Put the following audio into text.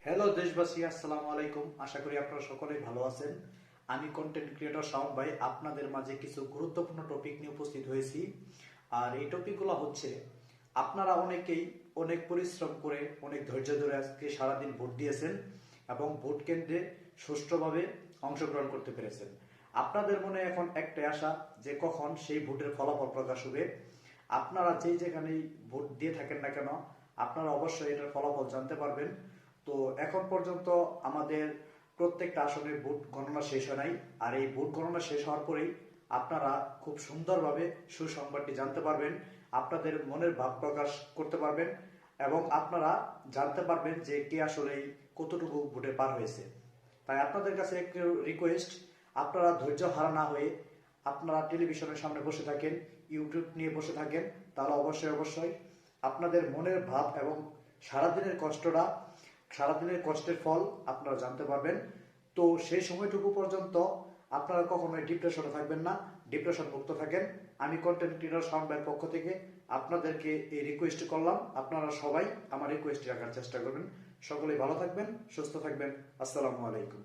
Hello দেশবাসী, আসসালামু আলাইকুম। আশা করি আপনারা সকলেই ভালো আছেন। আমি কন্টেন্ট ক্রিয়েটর শাওন ভাই আপনাদের মাঝে কিছু গুরুত্বপূর্ণ টপিক নিয়ে উপস্থিত হয়েছি। আর এই টপিকগুলো হচ্ছে, আপনারা অনেকেই অনেক পরিশ্রম করে অনেক ধৈর্য ধরে আজকে সারাদিন ভোট দিয়েছেন এবং ভোট কেন্দ্রে সুষ্ঠুভাবে অংশগ্রহণ করতে পেরেছেন। আপনাদের মনে এখন একটাই আশা যে কখন সেই ভোটের ফলাফল প্রকাশ হবে। আপনারা যেখানেই ভোট দিয়ে থাকেন না কেন, আপনারা অবশ্যই এটার ফলাফল জানতে পারবেন। তো এখন পর্যন্ত আমাদের প্রত্যেকটা আসনের ভোট গণনা শেষ হয় নাই। আর এই ভোট গণনা শেষ হওয়ার পরেই আপনারা খুব সুন্দরভাবে সুসংবাদটি জানতে পারবেন, আপনাদের মনের ভাব প্রকাশ করতে পারবেন এবং আপনারা জানতে পারবেন যে কে আসলে কতটুকু ভোটে পার হয়েছে। তাই আপনাদের কাছে একটি রিকোয়েস্ট, আপনারা ধৈর্য হারা না হয়ে আপনারা টেলিভিশনের সামনে বসে থাকেন, ইউটিউব নিয়ে বসে থাকেন, তাহলে অবশ্যই আপনাদের মনের ভাব এবং সারাদিনের কষ্টের ফল আপনারা জানতে পারবেন। তো সেই সময়টুকু পর্যন্ত আপনারা কখনোই ডিপ্রেশনে থাকবেন না, ডিপ্রেশন মুক্ত থাকেন। আমি কন্টেন্ট ক্রিয়েটর শাওন ভাইয়ের পক্ষ থেকে আপনাদেরকে এই রিকোয়েস্ট করলাম, আপনারা সবাই আমার রিকোয়েস্ট রাখার চেষ্টা করবেন। সকলেই ভালো থাকবেন, সুস্থ থাকবেন। আসসালামু আলাইকুম।